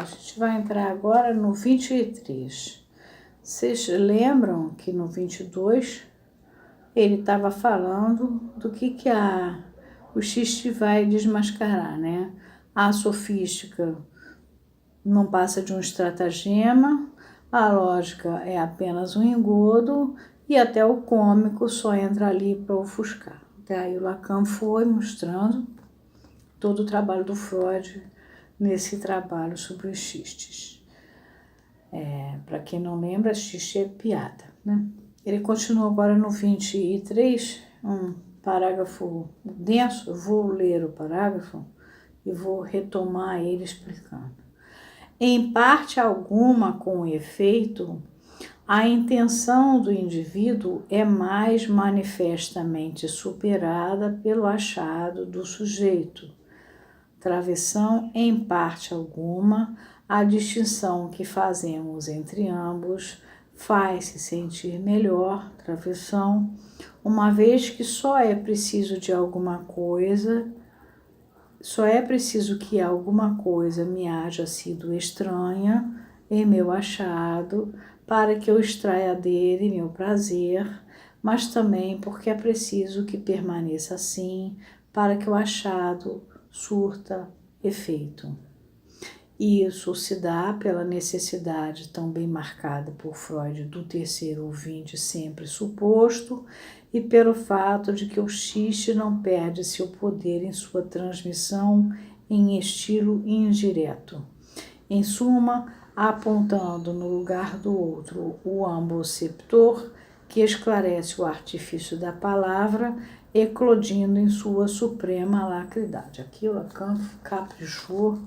A gente vai entrar agora no 23. Vocês lembram que no 22 ele estava falando do que o xiste vai desmascarar, né? A sofística não passa de um estratagema, a lógica é apenas um engodo e até o cômico só entra ali para ofuscar. Até aí o Lacan foi mostrando todo o trabalho do Freud nesse trabalho sobre os xistes. Para quem não lembra, xiste é piada, né? Ele continua agora no 23, um parágrafo denso. Eu vou ler o parágrafo e vou retomar ele explicando. Em parte alguma, com efeito, a intenção do indivíduo é mais manifestamente superada pelo achado do sujeito. Travessão, em parte alguma, a distinção que fazemos entre ambos faz-se sentir melhor, travessão, uma vez que só é preciso que alguma coisa me haja sido estranha em meu achado, para que eu extraia dele meu prazer, mas também porque é preciso que permaneça assim, para que o achado surta efeito. Isso se dá pela necessidade tão bem marcada por Freud do terceiro ouvinte sempre suposto e pelo fato de que o xiste não perde seu poder em sua transmissão em estilo indireto. Em suma, apontando no lugar do outro o amboceptor, que esclarece o artifício da palavra, eclodindo em sua suprema lacridade. Aqui o Lacan caprichou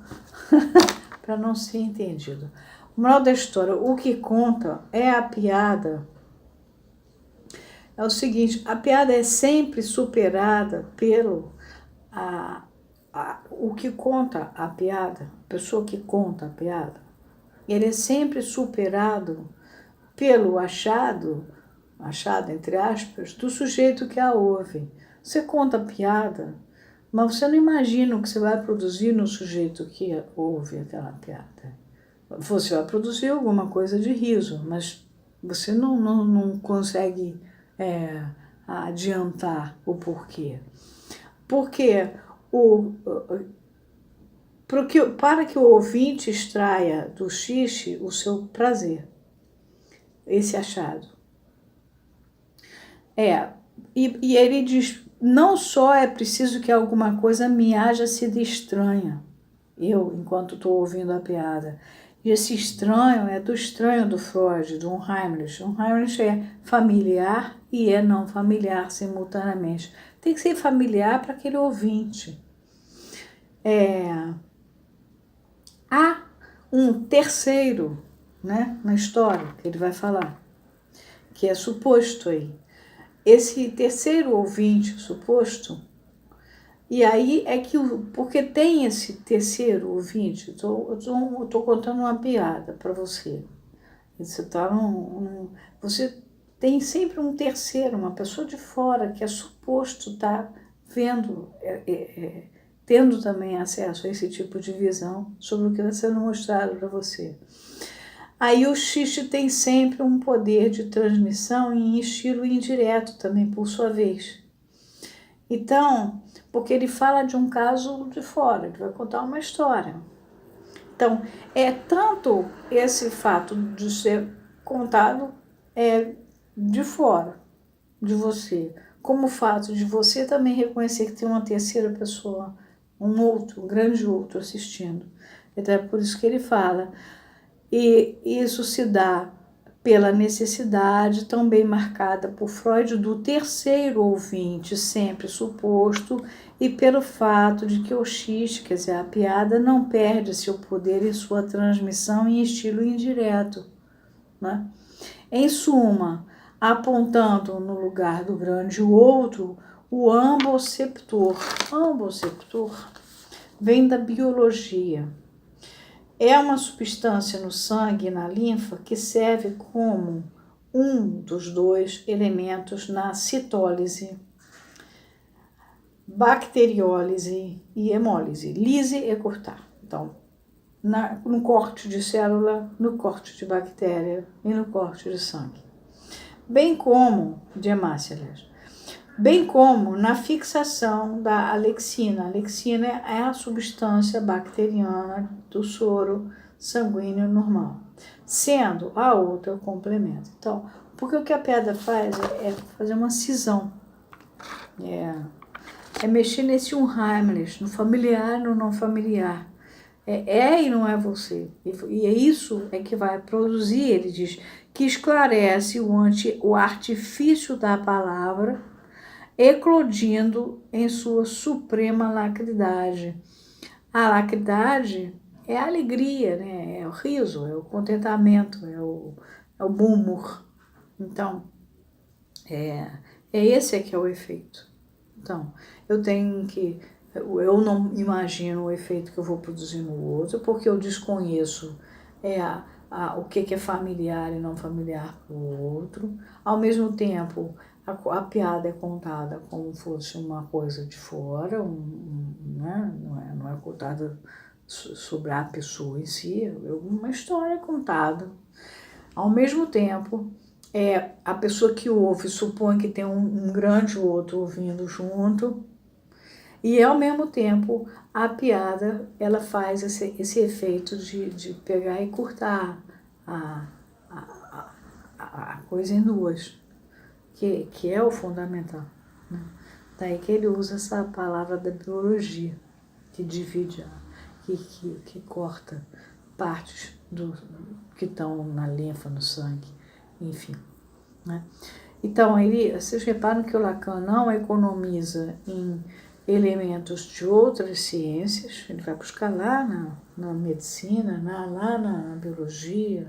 para não ser entendido. O moral da história, o que conta é a piada. É o seguinte, a piada é sempre superada pelo o que conta a piada, a pessoa que conta a piada. Ele é sempre superado pelo achado entre aspas, do sujeito que a ouve. Você conta a piada, mas você não imagina o que você vai produzir no sujeito que ouve aquela piada. Você vai produzir alguma coisa de riso, mas você não consegue adiantar o porquê. Porque para que o ouvinte extraia do xiste o seu prazer, esse achado. E ele diz, não só é preciso que alguma coisa me haja sido estranha, enquanto estou ouvindo a piada. E esse estranho é do estranho do Freud, do Unheimlich. Unheimlich é familiar e é não familiar simultaneamente. Tem que ser familiar para aquele ouvinte. Há um terceiro, né, na história que ele vai falar, que é suposto aí. Esse terceiro ouvinte suposto, e aí é que, porque tem esse terceiro ouvinte, eu tô contando uma piada para você. Você tem sempre um terceiro, uma pessoa de fora que é suposto estar vendo, tendo também acesso a esse tipo de visão sobre o que está sendo mostrado para você. Aí o xiste tem sempre um poder de transmissão em estilo indireto também, por sua vez. Então, porque ele fala de um caso de fora, ele vai contar uma história. Então, é tanto esse fato de ser contado de fora de você, como o fato de você também reconhecer que tem uma terceira pessoa, um grande outro assistindo. Então é por isso que ele fala. E isso se dá pela necessidade também marcada por Freud do terceiro ouvinte, sempre suposto, e pelo fato de que o xiste, quer dizer, a piada, não perde seu poder em sua transmissão em estilo indireto, né? Em suma, apontando no lugar do grande o outro, o amboceptor. Amboceptor vem da biologia. É uma substância no sangue e na linfa que serve como um dos dois elementos na citólise, bacteriólise e hemólise. Lise é cortar. Então, no corte de célula, no corte de bactéria e no corte de sangue. Bem como, de hemácia, aliás, bem como na fixação da alexina. A alexina é a substância bacteriana do soro sanguíneo normal, sendo a outra o complemento. Então, porque o que a pedra faz é fazer uma cisão, é mexer nesse Unheimlich, no familiar, no não familiar. É e não é você. E é isso é que vai produzir, ele diz, que esclarece o artifício da palavra, eclodindo em sua suprema lacridade. A lacridade é a alegria, né? É o riso, é o contentamento, é o bom humor. Então, esse que é o efeito. Então, eu não imagino o efeito que eu vou produzir no outro, porque eu desconheço o que é familiar e não familiar para o outro. Ao mesmo tempo, a piada é contada como fosse uma coisa de fora, né? Não é contada sobre a pessoa em si, é uma história contada. Ao mesmo tempo, a pessoa que ouve supõe que tem um grande outro ouvindo junto, e ao mesmo tempo a piada ela faz esse efeito de pegar e cortar a coisa em duas, que é o fundamental, né? Daí que ele usa essa palavra da biologia, que divide, que corta partes que estão na linfa, no sangue, enfim, né? Então, vocês reparam que o Lacan não economiza em elementos de outras ciências, ele vai buscar lá na medicina, lá na biologia,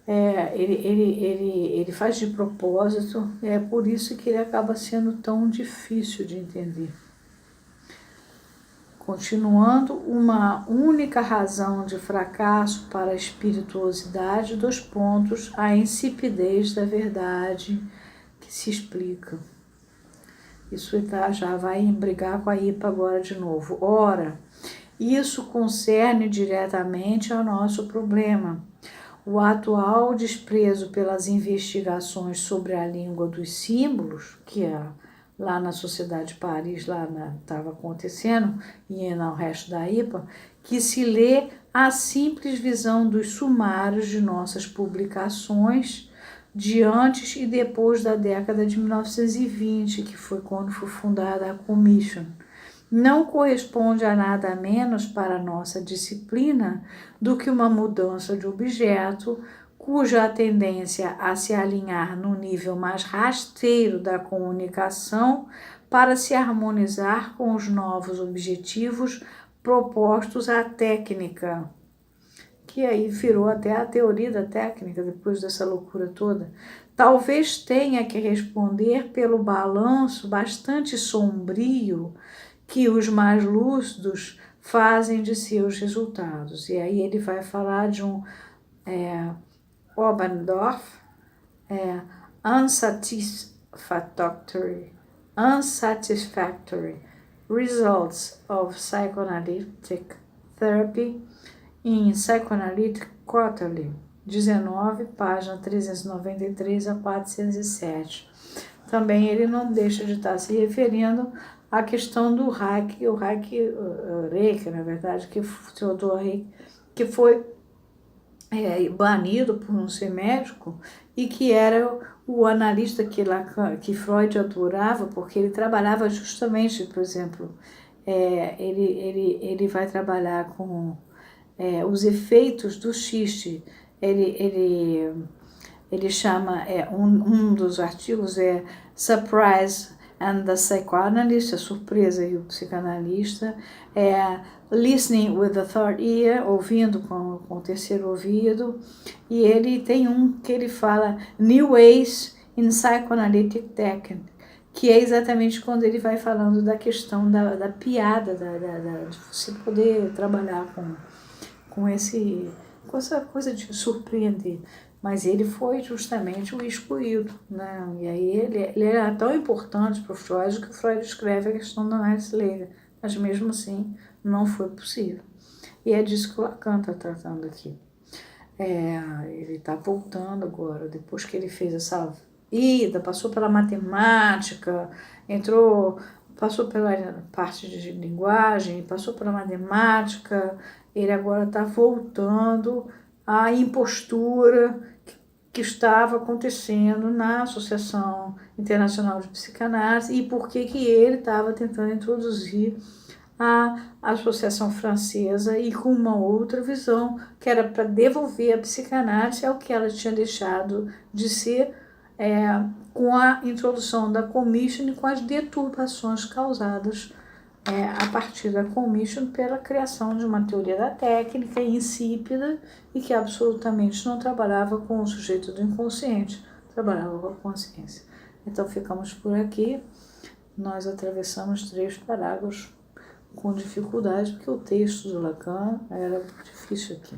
ele faz de propósito, é por isso que ele acaba sendo tão difícil de entender. Continuando, uma única razão de fracasso para a espirituosidade, a insipidez da verdade que se explica. Isso já vai brigar com a IPA agora de novo. Ora, isso concerne diretamente ao nosso problema. O atual desprezo pelas investigações sobre a língua dos símbolos, que lá na Sociedade de Paris estava acontecendo, e no resto da IPA, que se lê a simples visão dos sumários de nossas publicações de antes e depois da década de 1920, que foi quando foi fundada a Commission. Não corresponde a nada menos para a nossa disciplina do que uma mudança de objeto cuja tendência a se alinhar no nível mais rasteiro da comunicação para se harmonizar com os novos objetivos propostos à técnica, que aí virou até a teoria da técnica depois dessa loucura toda. Talvez tenha que responder pelo balanço bastante sombrio que os mais lúcidos fazem de seus resultados. E aí ele vai falar de um Oberndorf, unsatisfactory results of psychoanalytic therapy in Psychoanalytic Quarterly, 19, página 393 a 407. Também ele não deixa de estar se referindo à questão do Reich, na verdade, Theodor Reich, que foi banido por não ser médico e que era o analista que Freud adorava, porque ele trabalhava justamente, por exemplo, ele vai trabalhar com os efeitos do xiste. Ele chama, um dos artigos é Surprise and the Psychoanalyst, a surpresa e o psicanalista, Listening with the Third Ear, ouvindo com o terceiro ouvido, e ele tem um que ele fala New Ways in Psychoanalytic Technique, que é exatamente quando ele vai falando da questão da piada, de você poder trabalhar com essa coisa de surpreender. Mas ele foi justamente o excluído, né? E aí ele era tão importante para o Freud que o Freud escreve a questão da análise leiga. Mas mesmo assim, não foi possível. E é disso que o Lacan está tratando aqui. Ele está voltando agora, depois que ele fez essa ida, passou pela matemática, passou pela parte de linguagem, passou pela matemática, ele agora está voltando à impostura que estava acontecendo na Associação Internacional de Psicanálise e por que ele estava tentando introduzir a Associação Francesa e com uma outra visão, que era para devolver a psicanálise ao que ela tinha deixado de ser com a introdução da Commission e com as deturpações causadas a partir da Commission pela criação de uma teoria da técnica insípida e que absolutamente não trabalhava com o sujeito do inconsciente, trabalhava com a consciência. Então ficamos por aqui, nós atravessamos 3 parágrafos com dificuldade, porque o texto do Lacan era difícil aqui.